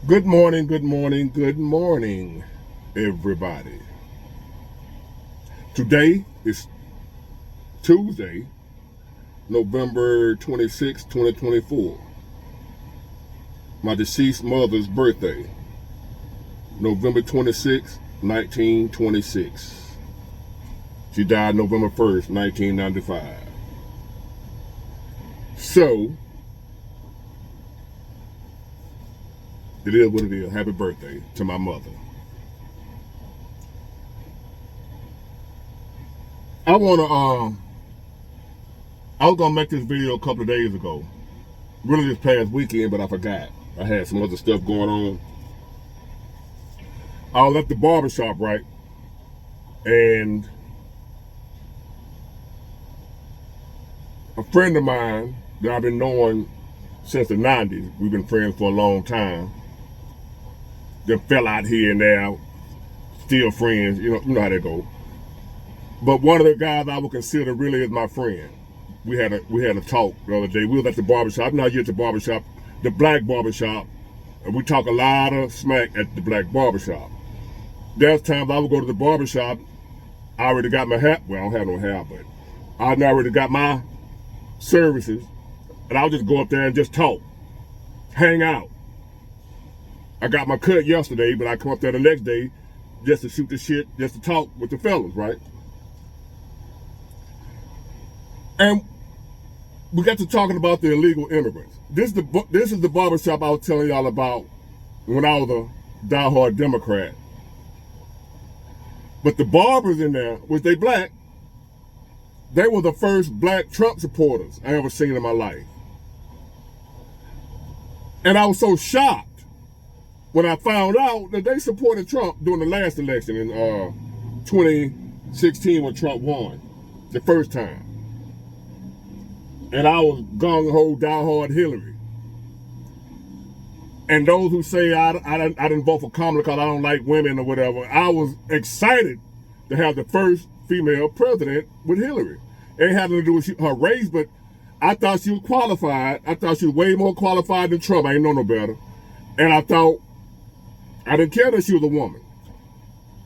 Good morning, good morning, good morning, everybody. Today is Tuesday, November 26, 2024. My deceased mother's birthday, November 26, 1926. She died November 1st, 1995. So, it is what it is. Happy birthday to my mother. I was gonna make this video a couple of days ago. Really this past weekend, but I forgot. I had some other stuff going on. I was at the barbershop, right? And a friend of mine that I've been knowing since the 90s, we've been friends for a long time, then fell out here and there, still friends, you know how that go. But one of the guys I would consider really is my friend. We had a talk the other day. We was at the barbershop. Now you're at the barbershop, the black barbershop, and we talk a lot of smack at the black barbershop. There's times I would go to the barbershop, I already got my hair, well, I don't have no hair, but I already got my services, and I'll just go up there and just talk, hang out. I got my cut yesterday, but I come up there the next day just to shoot the shit, just to talk with the fellas, right? And we got to talking about the illegal immigrants. This is the barbershop I was telling y'all about when I was a diehard Democrat. But the barbers in there, which they black, they were the first black Trump supporters I ever seen in my life. And I was so shocked when I found out that they supported Trump during the last election in 2016 when Trump won, the first time. And I was gung-ho, diehard Hillary. And those who say I didn't vote for Kamala because I don't like women or whatever, I was excited to have the first female president with Hillary. It ain't had nothing to do with her race, but I thought she was qualified. I thought she was way more qualified than Trump. I ain't know no better. And I thought, I didn't care that she was a woman.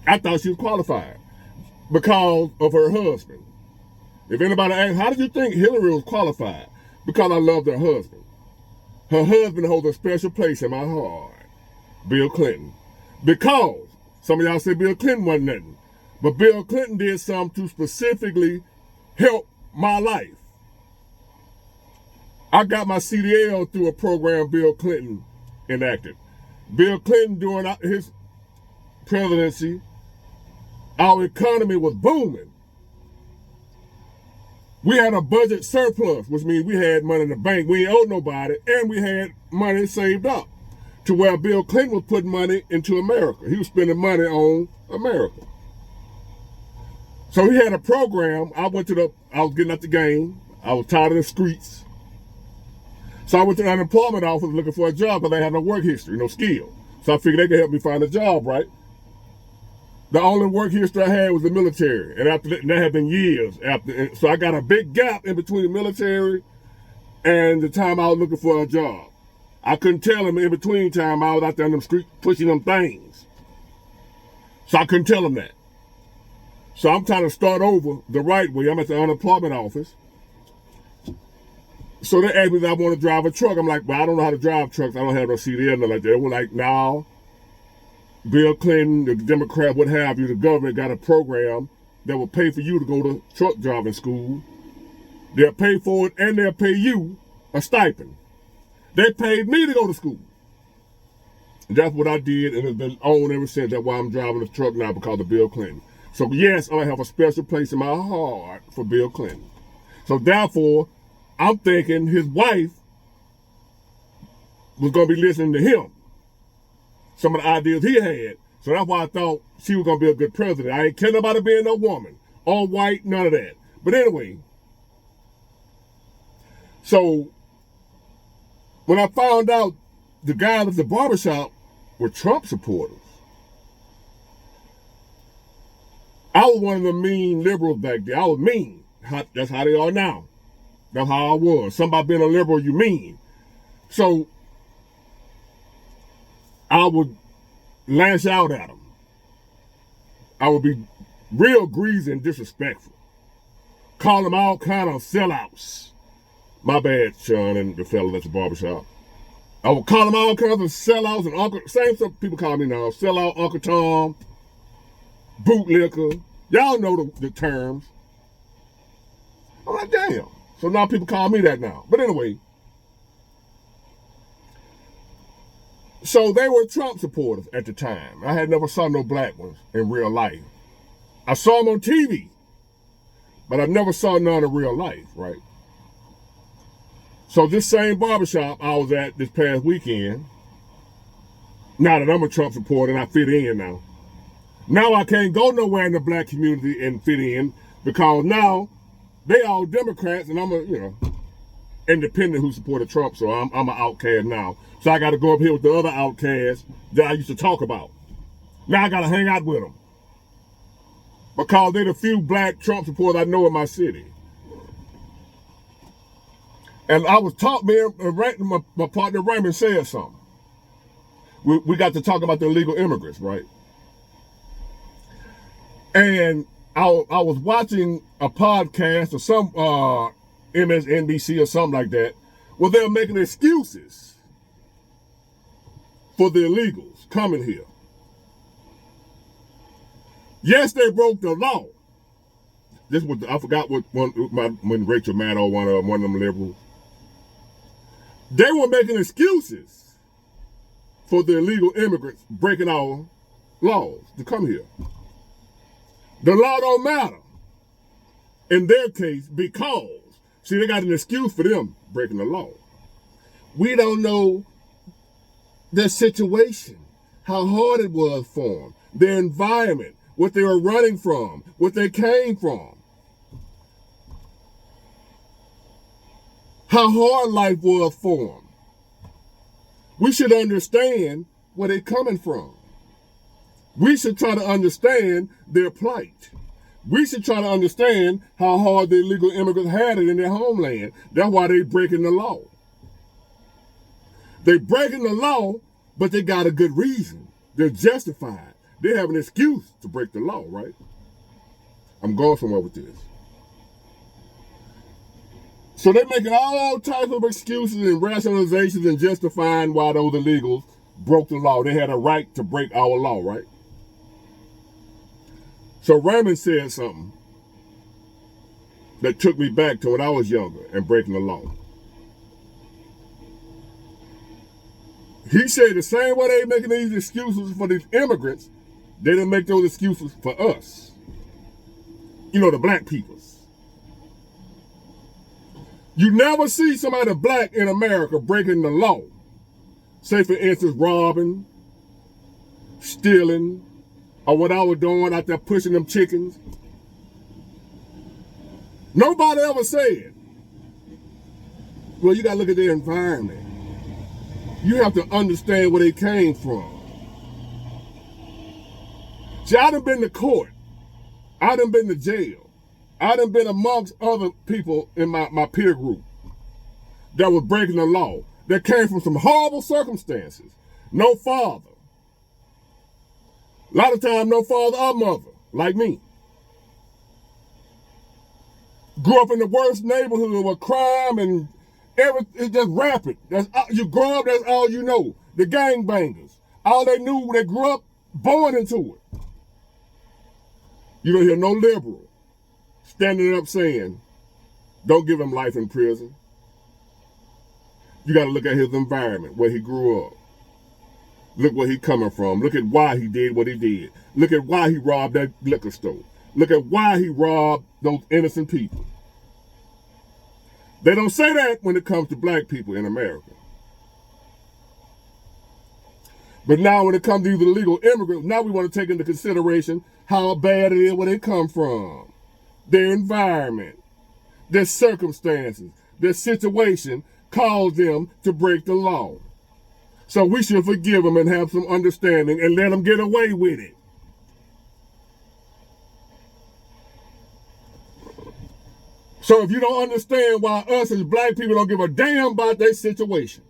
I thought she was qualified because of her husband. If anybody asks, how did you think Hillary was qualified? Because I loved her husband. Her husband holds a special place in my heart, Bill Clinton. Because, some of y'all say Bill Clinton wasn't nothing, but Bill Clinton did something to specifically help my life. I got my CDL through a program Bill Clinton enacted. Bill Clinton, during his presidency, our economy was booming. We had a budget surplus, which means we had money in the bank. We ain't owed nobody, and we had money saved up to where Bill Clinton was putting money into America. He was spending money on America. So he had a program. I was getting out the game. I was tired of the streets. So I went to the unemployment office looking for a job because I had no work history, no skill. So I figured they could help me find a job, right? The only work history I had was the military, and after that had been years after. So I got a big gap in between the military and the time I was looking for a job. I couldn't tell them in between time I was out there on them streets pushing them things. So I couldn't tell them that. So I'm trying to start over the right way. I'm at the unemployment office. So they asked me if I want to drive a truck. I'm like, well, I don't know how to drive trucks. I don't have no CDL, nothing like that. We're like, no. Bill Clinton, the Democrat, what have you, the government got a program that will pay for you to go to truck driving school. They'll pay for it and they'll pay you a stipend. They paid me to go to school. And that's what I did, and it's been on ever since. That's why I'm driving a truck now, because of Bill Clinton. So yes, I have a special place in my heart for Bill Clinton. So therefore, I'm thinking his wife was going to be listening to him. Some of the ideas he had. So that's why I thought she was going to be a good president. I ain't care about her being no woman. All white, none of that. But anyway, so when I found out the guys at the barbershop were Trump supporters, I was one of the mean liberals back there. I was mean. That's how they are now. That's how I was. Somebody being a liberal, you mean. So I I would lash out at them. I would be real greasy and disrespectful. Call them all kind of sellouts. My bad, Sean and the fella at the barbershop. I would call them all kinds of sellouts and Uncle, same stuff people call me now, sellout, Uncle Tom, bootlicker. Y'all know the terms. I'm like, damn. So now people call me that now. But anyway, so they were Trump supporters at the time. I had never saw no black ones in real life. I saw them on TV, but I never saw none in real life, right? So this same barbershop I was at this past weekend, now that I'm a Trump supporter and I fit in now, now I can't go nowhere in the black community and fit in because now they all Democrats and I'm a, independent who supported Trump, so I'm an outcast now. So I got to go up here with the other outcasts that I used to talk about. Now I got to hang out with them because they're the few black Trump supporters I know in my city. And I was taught, my partner Raymond said something. We got to talk about the illegal immigrants, right? And I was watching a podcast or some MSNBC or something like that, where they're making excuses for the illegals coming here. Yes, they broke the law. This was, I forgot when Rachel Maddow, one of them liberals, they were making excuses for the illegal immigrants breaking our laws to come here. The law don't matter in their case because, see, they got an excuse for them breaking the law. We don't know their situation, how hard it was for them, their environment, what they were running from, what they came from, how hard life was for them. We should understand where they're coming from. We should try to understand their plight. We should try to understand how hard the illegal immigrants had it in their homeland. That's why they're breaking the law. They're breaking the law, but they got a good reason. They're justified. They have an excuse to break the law, right? I'm going somewhere with this. So they're making all types of excuses and rationalizations and justifying why those illegals broke the law. They had a right to break our law, right? So Raymond said something that took me back to when I was younger and breaking the law. He said the same way they making these excuses for these immigrants, they didn't make those excuses for us. The black peoples. You never see somebody black in America breaking the law. Say, for instance, robbing, stealing, or what I was doing out there pushing them chickens. Nobody ever said, well, you got to look at their environment. You have to understand where they came from. See, I done been to court. I done been to jail. I done been amongst other people in my peer group that was breaking the law, that came from some horrible circumstances. No father. A lot of times, no father or mother, like me. Grew up in the worst neighborhood with crime and it's just rampant. You grow up, that's all you know. The gangbangers. All they knew, they grew up born into it. You don't hear no liberal standing up saying, don't give him life in prison. You got to look at his environment, where he grew up. Look where he coming from. Look at why he did what he did. Look at why he robbed that liquor store. Look at why he robbed those innocent people. They don't say that when it comes to black people in America. But now when it comes to these illegal immigrants, now we want to take into consideration how bad it is where they come from. Their environment, their circumstances, their situation caused them to break the law. So we should forgive them and have some understanding and let them get away with it. So if you don't understand why us as black people don't give a damn about their situation,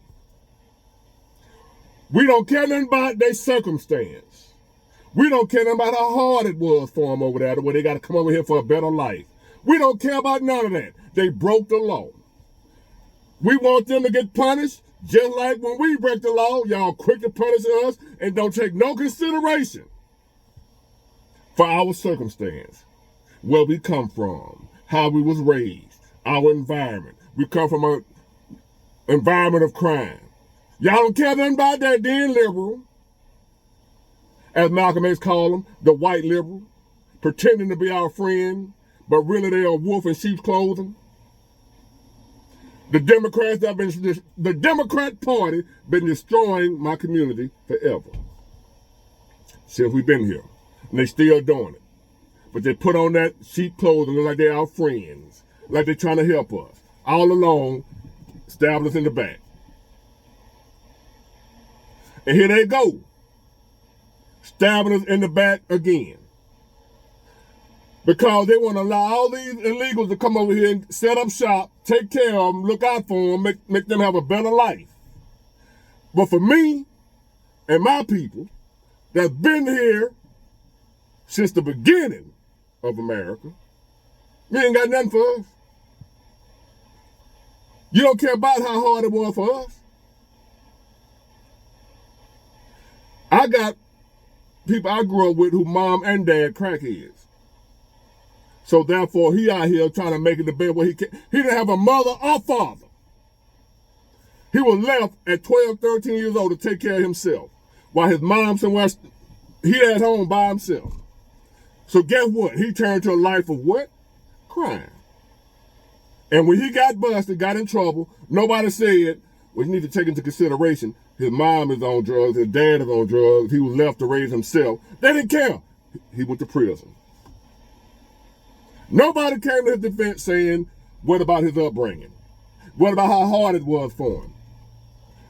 We don't care nothing about their circumstance. We don't care nothing about how hard it was for them over there, where they got to come over here for a better life. We don't care about none of that. They broke the law. We want them to get punished, just like when we break the law, y'all quick to punish us and don't take no consideration for our circumstance, where we come from, how we was raised, our environment. We come from an environment of crime. Y'all don't care nothing about that, then liberal, as Malcolm X called them, the white liberal, pretending to be our friend, but really they are wolf in sheep's clothing. The Democrats have been, the Democrat Party been destroying my community forever. Since we've been here. And they still doing it. But they put on that sheep clothing like they're our friends. Like they're trying to help us. All along, stabbing us in the back. And here they go. Stabbing us in the back again. Because they want to allow all these illegals to come over here and set up shop, take care of them, look out for them, make them have a better life. But for me and my people that's been here since the beginning of America, you ain't got nothing for us. You don't care about how hard it was for us. I got people I grew up with who mom and dad crackheads. So therefore, he out here trying to make it the best way he can. He didn't have a mother or father. He was left at 12, 13 years old to take care of himself. While his mom somewhere, he at home by himself. So guess what? He turned to a life of what? Crime. And when he got busted, got in trouble, nobody said, well, you need to take into consideration his mom is on drugs, his dad is on drugs, he was left to raise himself. They didn't care. He went to prison. Nobody came to his defense saying, what about his upbringing? What about how hard it was for him?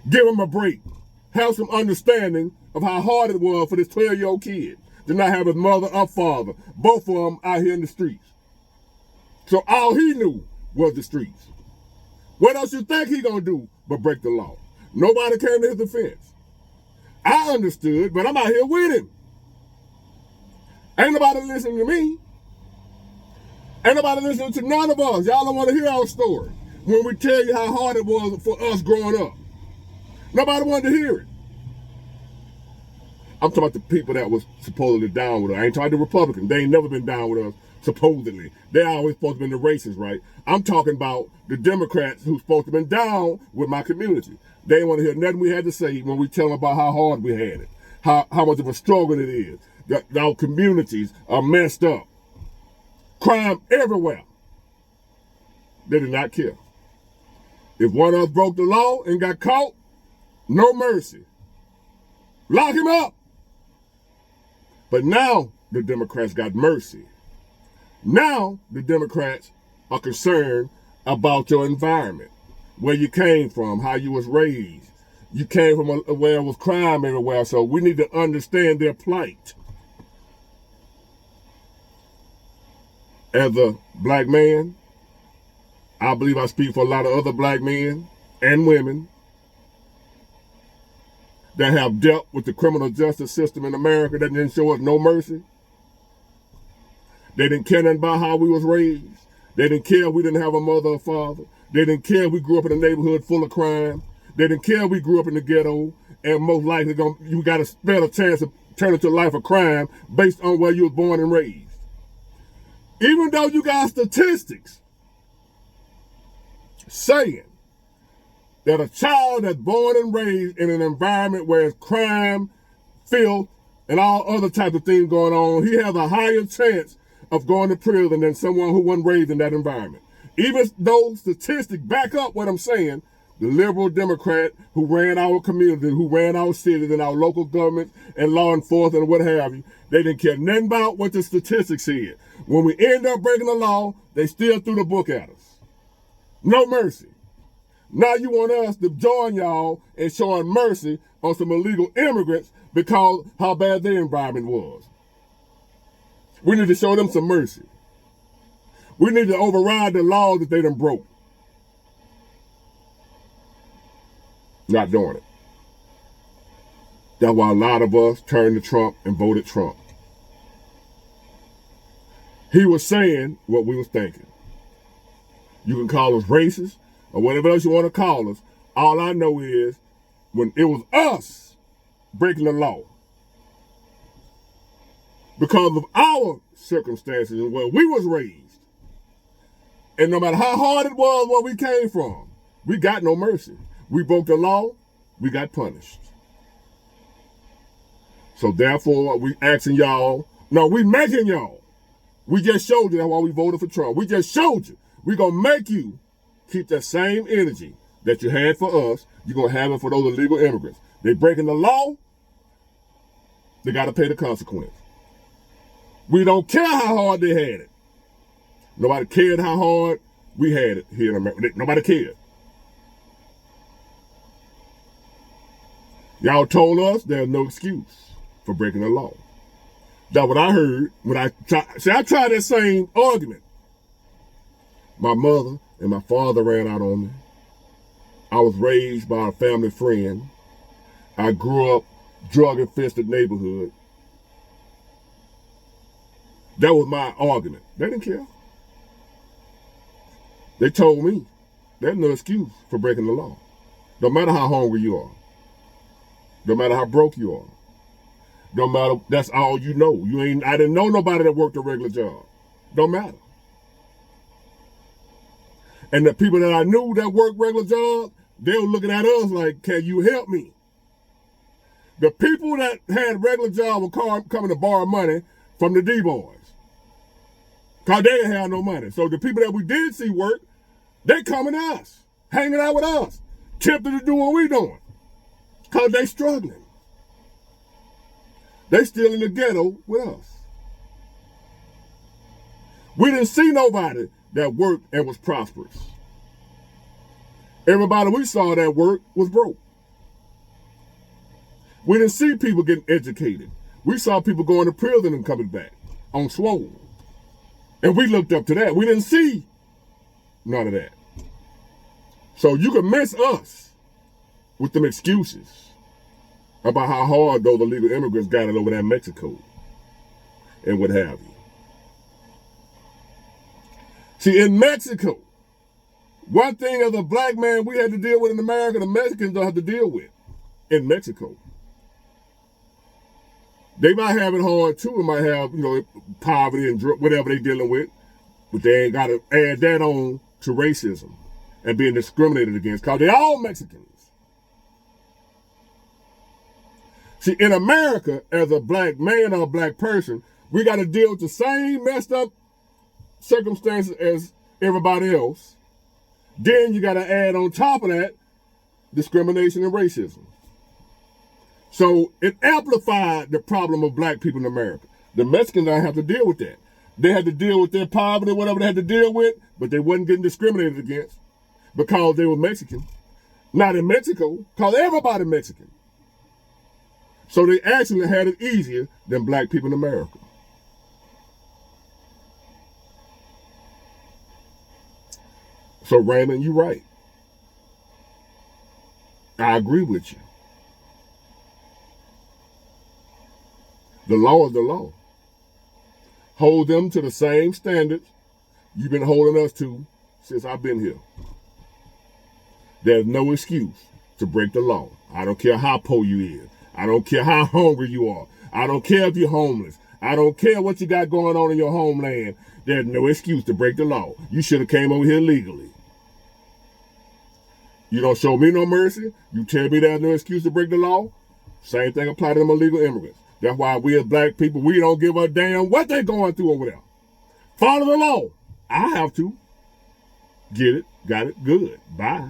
Give him a break. Have some understanding of how hard it was for this 12-year-old kid to not have his mother or father, both of them out here in the streets. So all he knew was the streets. What else you think he gonna do but break the law? Nobody came to his defense. I understood, but I'm out here with him. Ain't nobody listening to me. Ain't nobody listening to none of us. Y'all don't want to hear our story when we tell you how hard it was for us growing up. Nobody wanted to hear it. I'm talking about the people that was supposedly down with us. I ain't talking about the Republicans. They ain't never been down with us, supposedly. They always supposed to be the racists, right? I'm talking about the Democrats who's supposed to have been down with my community. They ain't want to hear nothing we had to say when we tell them about how hard we had it, how much of a struggle it is, that our communities are messed up. Crime everywhere. They did not care. If one of us broke the law and got caught, no mercy. Lock him up. But now the Democrats got mercy. Now the Democrats are concerned about your environment, where you came from, how you was raised. You came from where there was crime everywhere, so we need to understand their plight. As a black man, I believe I speak for a lot of other black men and women that have dealt with the criminal justice system in America that didn't show us no mercy. They didn't care nothing about how we was raised. They didn't care if we didn't have a mother or father. They didn't care if we grew up in a neighborhood full of crime. They didn't care if we grew up in the ghetto, and most likely you got a better chance of turning to a life of crime based on where you was born and raised. Even though you got statistics saying that a child that's born and raised in an environment where it's crime, filth, and all other types of things going on, he has a higher chance of going to prison than someone who wasn't raised in that environment. Even though statistics back up what I'm saying, the liberal Democrat who ran our community, who ran our cities and our local government and law enforcement and what have you, they didn't care nothing about what the statistics said. When we end up breaking the law, they still threw the book at us. No mercy. Now you want us to join y'all in showing mercy on some illegal immigrants because how bad their environment was. We need to show them some mercy. We need to override the laws that they done broke. Not doing it. That's why a lot of us turned to Trump and voted Trump. He was saying what we was thinking. You can call us racist or whatever else you want to call us. All I know is when it was us breaking the law because of our circumstances and where we was raised, and no matter how hard it was where we came from, we got no mercy. We broke the law, we got punished. So therefore, we asking y'all, no, we making y'all. We just showed you that's why we voted for Trump. We just showed you. We're going to make you keep that same energy that you had for us. You're going to have it for those illegal immigrants. They breaking the law, they got to pay the consequence. We don't care how hard they had it. Nobody cared how hard we had it here in America. Nobody cared. Y'all told us there's no excuse for breaking the law. That's what I heard when I tried that same argument. My mother and my father ran out on me. I was raised by a family friend. I grew up drug-infested neighborhood. That was my argument. They didn't care. They told me there's no excuse for breaking the law. No matter how hungry you are. No matter how broke you are. No matter, that's all you know. I didn't know nobody that worked a regular job. Don't matter. And the people that I knew that worked regular jobs, they were looking at us like, can you help me? The people that had regular jobs were coming to borrow money from the D-boys. Because they didn't have no money. So the people that we did see work, they coming to us, hanging out with us, tempted to do what we doing. Because they struggling. They still in the ghetto with us. We didn't see nobody that worked and was prosperous. Everybody we saw that worked was broke. We didn't see people getting educated. We saw people going to prison and coming back on swole. And we looked up to that. We didn't see none of that. So you can miss us with them excuses about how hard those illegal immigrants got it over there in Mexico and what have you. See, in Mexico, one thing as a black man we had to deal with in America, the Mexicans don't have to deal with in Mexico. They might have it hard too. They might have, poverty and whatever they're dealing with, but they ain't got to add that on to racism and being discriminated against because they're all Mexicans. See, in America, as a black man or a black person, we got to deal with the same messed up circumstances as everybody else. Then you got to add on top of that discrimination and racism. So it amplified the problem of black people in America. The Mexicans don't have to deal with that. They had to deal with their poverty, whatever they had to deal with, but they wasn't getting discriminated against because they were Mexican. Not in Mexico, because everybody Mexican. So they actually had it easier than black people in America. So Raymond, you're right. I agree with you. The law is the law. Hold them to the same standards you've been holding us to since I've been here. There's no excuse to break the law. I don't care how poor you is. I don't care how hungry you are. I don't care if you're homeless. I don't care what you got going on in your homeland. There's no excuse to break the law. You should have came over here legally. You don't show me no mercy. You tell me there's no excuse to break the law. Same thing apply to them illegal immigrants. That's why we as black people, we don't give a damn what they're going through over there. Follow the law. I have to. Get it, got it, good. Bye.